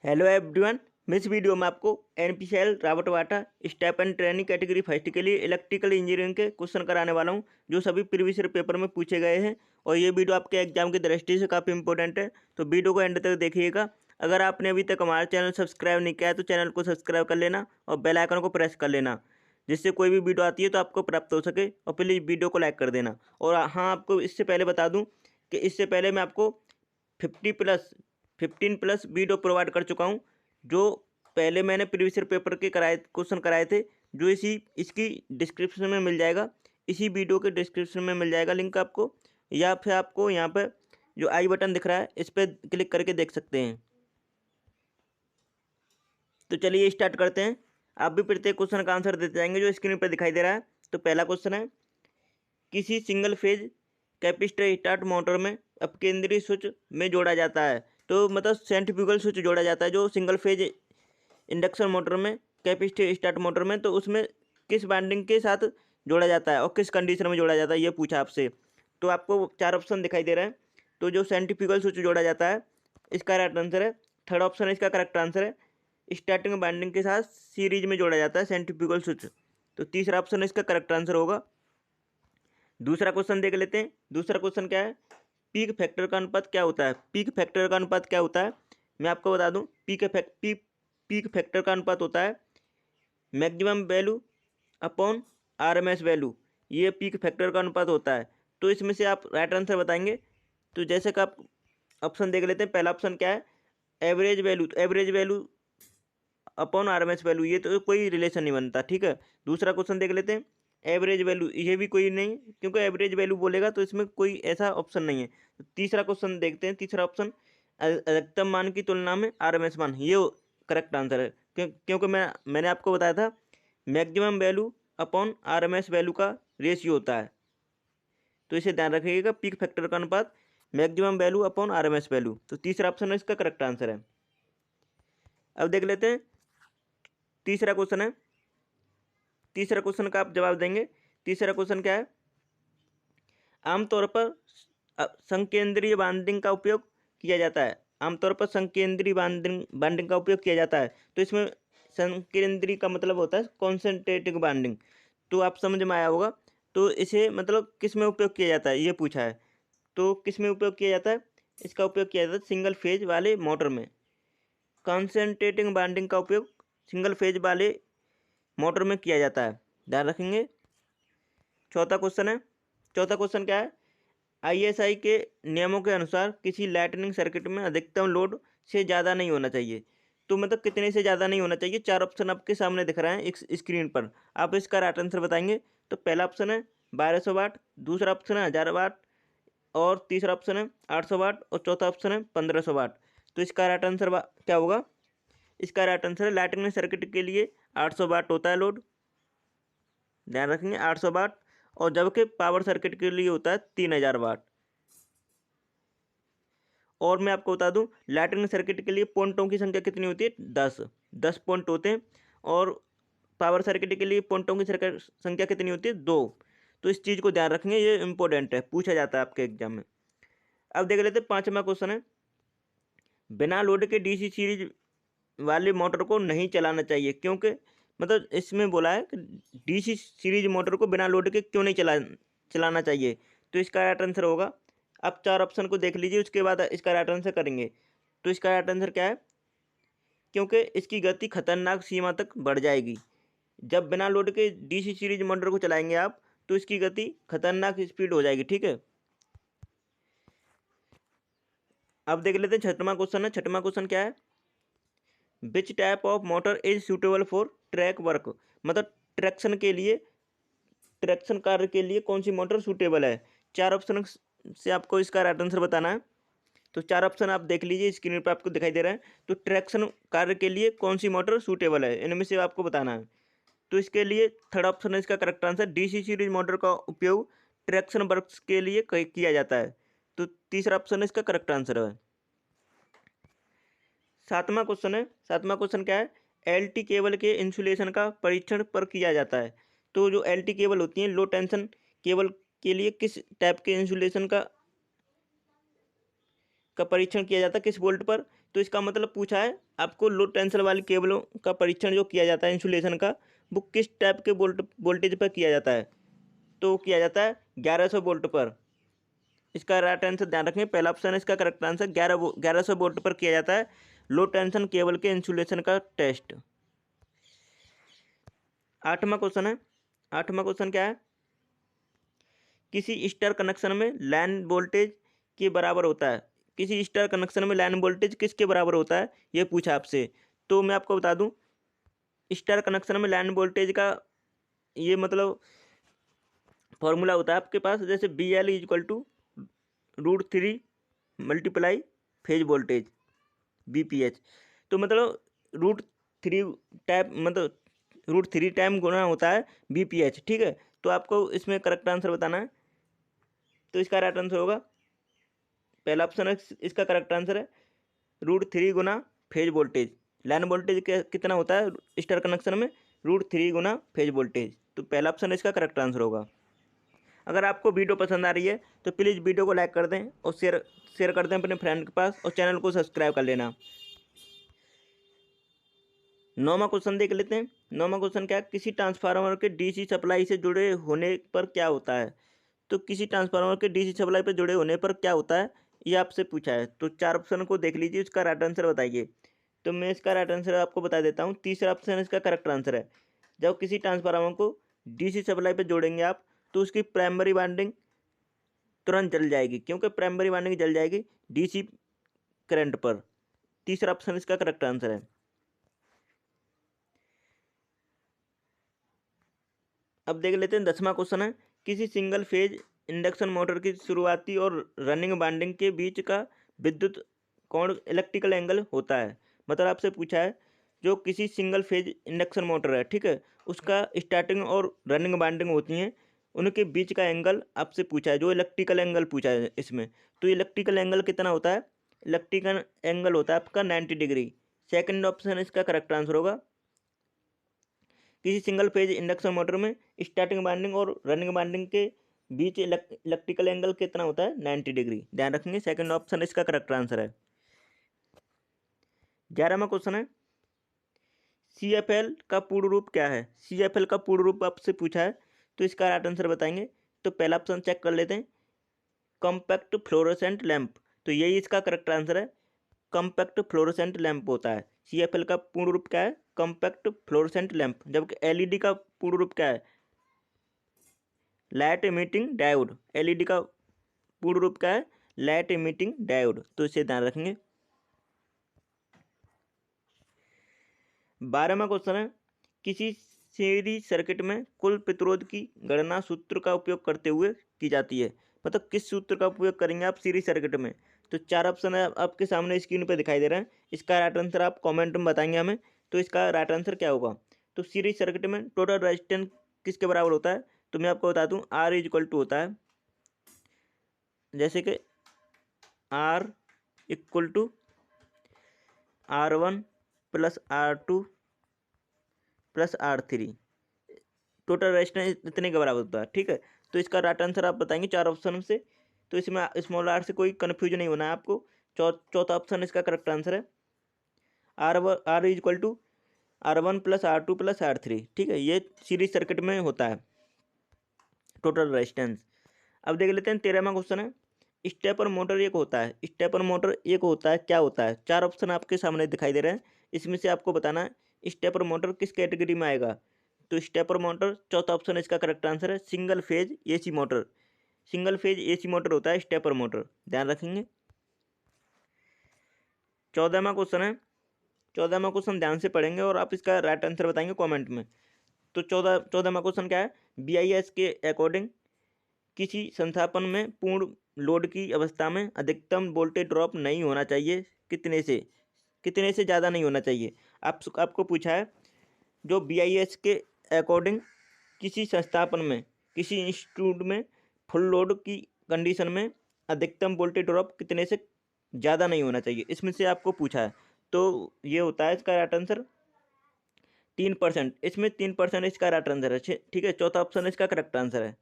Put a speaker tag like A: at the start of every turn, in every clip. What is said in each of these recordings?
A: Hello everyone. मैं इस video में आपको एनपीसीएल रावत वाटा step and training category first के लिए इलेक्ट्रिकल इंजीनियरिंग के क्वेश्चन कराने वाला हूं जो सभी प्रीवियस ईयर पेपर में पूछे गए हैं। और ये वीडियो आपके एग्जाम की दृष्टि से काफ़ी इंपॉर्टेंट है, तो वीडियो को एंड तक देखिएगा। अगर आपने अभी तक हमारा चैनल सब्सक्राइब नहीं किया है तो चैनल को सब्सक्राइब कर लेना और बेल आइकन को प्रेस कर लेना, जिससे कोई भी वीडियो आती है तो आपको प्राप्त हो सके। और प्लीज़ वीडियो को लाइक कर देना। और हाँ, आपको इससे पहले बता दूँ कि इससे पहले मैं आपको 15+ वीडियो प्रोवाइड कर चुका हूँ, जो पहले मैंने प्रीवियस ईयर पेपर के क्वेश्चन कराए थे, जो इसकी डिस्क्रिप्शन में मिल जाएगा। इसी वीडियो के डिस्क्रिप्शन में मिल जाएगा लिंक आपको, या फिर आपको यहाँ पर जो आई बटन दिख रहा है इस पर क्लिक करके देख सकते हैं। तो चलिए स्टार्ट करते हैं। आप भी प्रत्येक क्वेश्चन का आंसर देते जाएंगे जो स्क्रीन पर दिखाई दे रहा है। तो पहला क्वेश्चन है, किसी single phase capacitor start motor में अपकेंद्रीय स्विच में जोड़ा जाता है। तो मतलब सेंट्रीफ्यूगल स्विच जोड़ा जाता है जो सिंगल फेज इंडक्शन मोटर में, कैपेसिटर स्टार्ट मोटर में, तो उसमें किस वाइंडिंग के साथ जोड़ा जाता है और किस कंडीशन में जोड़ा जाता है, ये पूछा आपसे। तो आपको 4 ऑप्शन दिखाई दे रहे हैं। तो जो सेंट्रीफ्यूगल स्विच जोड़ा जाता है इसका राइट आंसर है। थर्ड ऑप्शन है इसका करेक्ट आंसर है, स्टार्टिंग वाइंडिंग के साथ सीरीज में जोड़ा जाता है सेंट्रीफ्यूगल स्विच। तो तीसरा ऑप्शन इसका करेक्ट आंसर होगा। दूसरा क्वेश्चन देख लेते हैं। दूसरा क्वेश्चन क्या है, पीक फैक्टर का अनुपात क्या होता है। पीक फैक्टर का अनुपात क्या होता है, मैं आपको बता दूं। पीक फैक्टर का अनुपात होता है maximum value upon RMS value. ये पीक फैक्टर का अनुपात होता है। तो इसमें से आप राइट आंसर बताएंगे। तो जैसे कि आप ऑप्शन देख लेते हैं। पहला ऑप्शन क्या है, एवरेज वैल्यू। तो average value upon RMS value, ये तो कोई रिलेशन नहीं बनता, ठीक है। दूसरा क्वेश्चन देख लेते हैं, एवरेज वैल्यू, ये भी कोई नहीं, क्योंकि एवरेज वैल्यू बोलेगा तो इसमें कोई ऐसा ऑप्शन नहीं है। तो तीसरा क्वेश्चन देखते हैं। तीसरा ऑप्शन, अधिकतम मान की तुलना में आरएमएस मान, ये करेक्ट आंसर है। क्योंकि मैंने आपको बताया था maximum value upon RMS value का रेशियो होता है। तो इसे ध्यान रखिएगा, पीक फैक्टर का अनुपात maximum value upon RMS value. तो तीसरा ऑप्शन है इसका करेक्ट आंसर है। अब देख लेते हैं तीसरा क्वेश्चन है। तीसरा क्वेश्चन का आप जवाब देंगे। तीसरा क्वेश्चन क्या है, आमतौर पर संकेंद्रीय बांडिंग का उपयोग किया जाता है। आमतौर पर संकेंद्रीय बांडिंग का उपयोग किया जाता है। तो इसमें संकेंद्रीय का मतलब होता है कॉन्सेंट्रेटिव बांडिंग। तो आप समझ में आया होगा। तो इसे मतलब किस में उपयोग किया जाता है, ये पूछा है। तो किस में उपयोग किया जाता है, इसका उपयोग किया जाता है सिंगल फेज वाले मोटर में। कॉन्सेंट्रेटिंग बांडिंग का उपयोग सिंगल फेज वाले मोटर में किया जाता है, ध्यान रखेंगे। चौथा क्वेश्चन है। चौथा क्वेश्चन क्या है, आईएसआई के नियमों के अनुसार किसी लाइटनिंग सर्किट में अधिकतम लोड से ज़्यादा नहीं होना चाहिए। तो मतलब कितने से ज़्यादा नहीं होना चाहिए। 4 ऑप्शन आपके सामने दिख रहे हैं एक स्क्रीन पर, आप इसका राइट आंसर बताएंगे। तो पहला ऑप्शन है 1200 वाट, दूसरा ऑप्शन है 1000 वाट, और तीसरा ऑप्शन है 800 वाट, और चौथा ऑप्शन है 1500 वाट। तो इसका राइट आंसर क्या होगा, इसका राइट आंसर है लाइटनिंग सर्किट के लिए 800 वाट होता है लोड, ध्यान रखेंगे 800 वाट। और जबकि पावर सर्किट के लिए होता है 3000 वाट। और मैं आपको बता दूं, लाइटनिंग सर्किट के लिए पॉइंटों की संख्या कितनी होती है, 10 पॉइंट होते हैं। और पावर सर्किट के लिए पॉइंटों की संख्या कितनी होती है, 2। तो इस चीज़ को ध्यान रखेंगे, ये इंपॉर्टेंट है, पूछा जाता है आपके एग्जाम में। अब देख लेते हैं पाँचवा क्वेश्चन है, बिना लोड के डीसी सीरीज वाले मोटर को नहीं चलाना चाहिए, क्योंकि मतलब इसमें बोला है कि डीसी सीरीज मोटर को बिना लोड के क्यों नहीं चलाना चाहिए। तो इसका राइट आंसर होगा, आप 4 ऑप्शन को देख लीजिए, उसके बाद इसका राइट आंसर करेंगे। तो इसका राइट आंसर क्या है, क्योंकि इसकी गति खतरनाक सीमा तक बढ़ जाएगी। जब बिना लोड के डीसी सीरीज मोटर को चलाएंगे आप, तो इसकी गति खतरनाक स्पीड हो जाएगी, ठीक है। अब देख लेते हैं छठवां क्वेश्चन है। छठवां क्वेश्चन क्या है, which type of motor is suitable for track work. मतलब ट्रैक्शन कार्य के लिए कौन सी मोटर सूटेबल है। 4 ऑप्शन से आपको इसका राइट आंसर बताना है। तो 4 ऑप्शन आप देख लीजिए, स्क्रीन पर आपको दिखाई दे रहा है। तो ट्रैक्शन कार्य के लिए कौन सी मोटर सूटेबल है, इनमें से आपको बताना है। तो इसके लिए थर्ड ऑप्शन है इसका correct answer, DC series motor का उपयोग ट्रैक्शन वर्क्स के लिए किया जाता है। तो तीसरा ऑप्शन है इसका करेक्ट आंसर है। सातवां क्वेश्चन है। सातवां क्वेश्चन क्या है, एलटी केबल के इंसुलेशन का परीक्षण पर किया जाता है। तो जो एलटी केबल होती हैं, लो टेंशन केबल के लिए किस टाइप के इंसुलेशन का परीक्षण किया जाता है, किस वोल्ट पर, तो इसका मतलब पूछा है आपको लो टेंशन वाली केबलों का परीक्षण जो किया जाता है इंसुलेशन का, वो किस टाइप के वोल्टेज पर किया जाता है, तो किया जाता है 1100 वोल्ट पर। इसका राइट आंसर ध्यान रखें, पहला ऑप्शन है इसका करेक्ट आंसर, 1100 वोल्ट पर किया जाता है लो टेंशन केबल के इंसुलेशन का टेस्ट। आठवां क्वेश्चन है, आठवां क्वेश्चन क्या है, किसी स्टार कनेक्शन में लाइन वोल्टेज के बराबर होता है, किसी स्टार कनेक्शन में लाइन वोल्टेज किसके बराबर होता है, ये पूछा आपसे। तो मैं आपको बता दूं, स्टार कनेक्शन में लाइन वोल्टेज का ये मतलब फॉर्मूला होता है आपके पास, जैसे B L equal to √3 multiply phase voltage BPH। तो मतलब √3 टाइप मतलब √3 टाइम गुना होता है BPH, ठीक है। तो आपको इसमें करेक्ट आंसर बताना है, तो इसका राइट आंसर होगा पहला ऑप्शन है इसका करेक्ट आंसर है √3 गुना फेज वोल्टेज। लाइन वोल्टेज कितना होता है स्टार कनेक्शन में, √3 गुना फेज वोल्टेज। तो पहला ऑप्शन इसका करेक्ट आंसर होगा। अगर आपको वीडियो पसंद आ रही है तो प्लीज़ वीडियो को लाइक कर दें और शेयर कर दें अपने फ्रेंड के पास, और चैनल को सब्सक्राइब कर लेना। नौवां क्वेश्चन देख लेते हैं। नौवां क्वेश्चन क्या है, किसी ट्रांसफार्मर के DC सप्लाई से जुड़े होने पर क्या होता है। तो किसी ट्रांसफार्मर के DC सप्लाई पर जुड़े होने पर क्या होता है, ये आपसे पूछा है। तो चार ऑप्शन को देख लीजिए, उसका राइट आंसर बताइए। तो मैं इसका राइट आंसर आपको बता देता हूँ। तीसरा ऑप्शन इसका करेक्ट आंसर है, जब किसी ट्रांसफार्मर को DC सप्लाई पर जोड़ेंगे आप, तो उसकी प्राइमरी वाइंडिंग तुरंत जल जाएगी, क्योंकि प्राइमरी वाइंडिंग जल जाएगी DC करंट पर। तीसरा ऑप्शन इसका करेक्ट आंसर है। अब देख लेते हैं 10वां क्वेश्चन है, किसी सिंगल फेज इंडक्शन मोटर की शुरुआती और रनिंग वाइंडिंग के बीच का विद्युत कोण इलेक्ट्रिकल एंगल होता है। मतलब आपसे पूछा है जो किसी सिंगल फेज इंडक्शन मोटर है, ठीक है, उसका स्टार्टिंग और रनिंग वाइंडिंग होती हैं, उनके बीच का एंगल आपसे पूछा है, जो इलेक्ट्रिकल एंगल पूछा है इसमें। तो इलेक्ट्रिकल एंगल कितना होता है, इलेक्ट्रिकल एंगल होता है आपका 90 डिग्री। सेकंड ऑप्शन इसका करेक्ट आंसर होगा। किसी सिंगल फेज इंडक्शन मोटर में स्टार्टिंग वाइंडिंग और रनिंग वाइंडिंग के बीच इलेक्ट्रिकल एंगल कितना होता है, 90 डिग्री। ध्यान रखेंगे, सेकंड ऑप्शन इसका करेक्ट आंसर है। 11वां क्वेश्चन है, CFL का पूर्ण रूप क्या है। CFL का पूर्ण रूप आपसे पूछा है, तो इसका राइट आंसर बताएंगे। तो पहला ऑप्शन चेक कर लेते हैं, कॉम्पैक्ट फ्लोरोसेंट लैंप। तो यही इसका करेक्ट आंसर है, कॉम्पैक्ट फ्लोरोसेंट लैंप होता है। CFL का पूर्ण रूप क्या है, कॉम्पैक्ट फ्लोरोसेंट लैंप। जबकि LED का पूर्ण रूप क्या है, लाइट इमिटिंग डायोड। LED का पूर्ण रूप क्या है, लाइट इमिटिंग डायोड। तो इसे ध्यान रखेंगे। 12वां क्वेश्चन है, किसी सीरीज सर्किट में कुल प्रतिरोध की गणना सूत्र का उपयोग करते हुए की जाती है। मतलब किस सूत्र का उपयोग करेंगे आप सीरीज सर्किट में। तो चार ऑप्शन है आपके सामने स्क्रीन पर दिखाई दे रहे हैं, इसका राइट आंसर आप कमेंट में बताएंगे हमें। तो इसका राइट आंसर क्या होगा, तो सीरीज सर्किट में टोटल रेजिस्टेंस किसके बराबर होता है। तो मैं आपको बता दूं, R इक्वल टू होता है, जैसे कि R equal to R1 plus R2 plus R3, total resistance इतने के बराबर होता है, ठीक है। तो इसका राइट आंसर आप बताएंगे चार ऑप्शन से। तो इसमें स्मॉल r से कोई कन्फ्यूजन नहीं होना है आपको। चौथा ऑप्शन इसका करेक्ट आंसर है, R equal to R1 plus R2 plus R3, ठीक है। ये सीरीज सर्किट में होता है टोटल रेजिस्टेंस। अब देख लेते हैं 13वां क्वेश्चन है, स्टेपर मोटर एक होता है, स्टेपर मोटर एक होता है, क्या होता है। चार ऑप्शन आपके सामने दिखाई दे रहे हैं, इसमें से आपको बताना है स्टेपर मोटर किस कैटेगरी में आएगा। तो स्टेपर मोटर, चौथा ऑप्शन इसका करेक्ट आंसर है, single phase AC motor. Single phase AC motor होता है स्टेपर मोटर, ध्यान रखेंगे। 14वां क्वेश्चन है, 14वां क्वेश्चन ध्यान से पढ़ेंगे और आप इसका राइट आंसर बताएंगे कॉमेंट में। तो 14वां क्वेश्चन क्या है, BIS के अकॉर्डिंग किसी संस्थापन में पूर्ण लोड की अवस्था में अधिकतम वोल्टेज ड्रॉप नहीं होना चाहिए, कितने से ज़्यादा नहीं होना चाहिए। आपको पूछा है जो BIS के अकॉर्डिंग किसी संस्थापन में, किसी इंस्टीट्यूट में फुल लोड की कंडीशन में अधिकतम वोल्टेज ड्रॉप कितने से ज़्यादा नहीं होना चाहिए, इसमें से आपको पूछा है। तो ये होता है इसका राइट आंसर 3%। इसमें 3% इसका राइट आंसर है, ठीक है। चौथा ऑप्शन इसका करेक्ट आंसर है।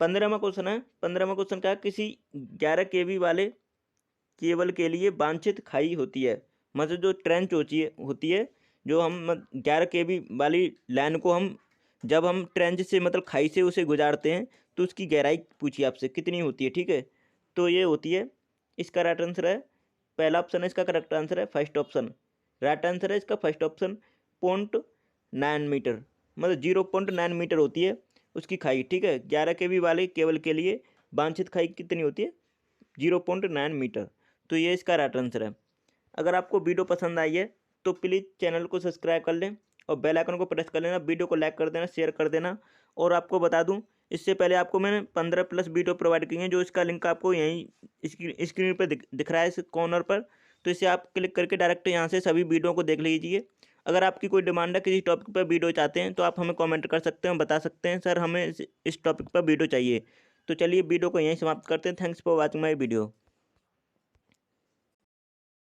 A: 15वां क्वेश्चन है, 15वां क्वेश्चन क्या है, किसी 11 kV वाले केबल के लिए वांछित खाई होती है। मतलब जो ट्रेंच होती है जो हम 11 kV वाली लाइन को हम जब हम ट्रेंच से मतलब खाई से उसे गुजारते हैं तो उसकी गहराई पूछिए आपसे कितनी होती है, ठीक है। तो ये होती है, इसका राइट आंसर है पहला ऑप्शन है, इसका करेक्ट आंसर है फर्स्ट ऑप्शन। राइट आंसर है इसका फर्स्ट ऑप्शन 0.9 मीटर, मतलब 0.9 मीटर होती है उसकी खाई, ठीक है। 11 kV वाले केबल के लिए वांछित खाई कितनी होती है, 0.9 मीटर। तो ये इसका राइट आंसर है। अगर आपको वीडियो पसंद आई है तो प्लीज़ चैनल को सब्सक्राइब कर लें और बेल आइकन को प्रेस कर लेना, वीडियो को लाइक कर देना, शेयर कर देना। और आपको बता दूं, इससे पहले आपको मैंने 15+ वीडियो प्रोवाइड की हैं, जो इसका लिंक आपको यहीं स्क्रीन पर दिख रहा है इस कॉर्नर पर। तो इसे आप क्लिक करके डायरेक्ट यहाँ से सभी वीडियो को देख लीजिए। अगर आपकी कोई डिमांड है, किसी टॉपिक पर वीडियो चाहते हैं, तो आप हमें कमेंट कर सकते हैं, बता सकते हैं सर हमें इस टॉपिक पर वीडियो चाहिए। तो चलिए वीडियो को यहीं समाप्त करते हैं। Thanks for watching my video.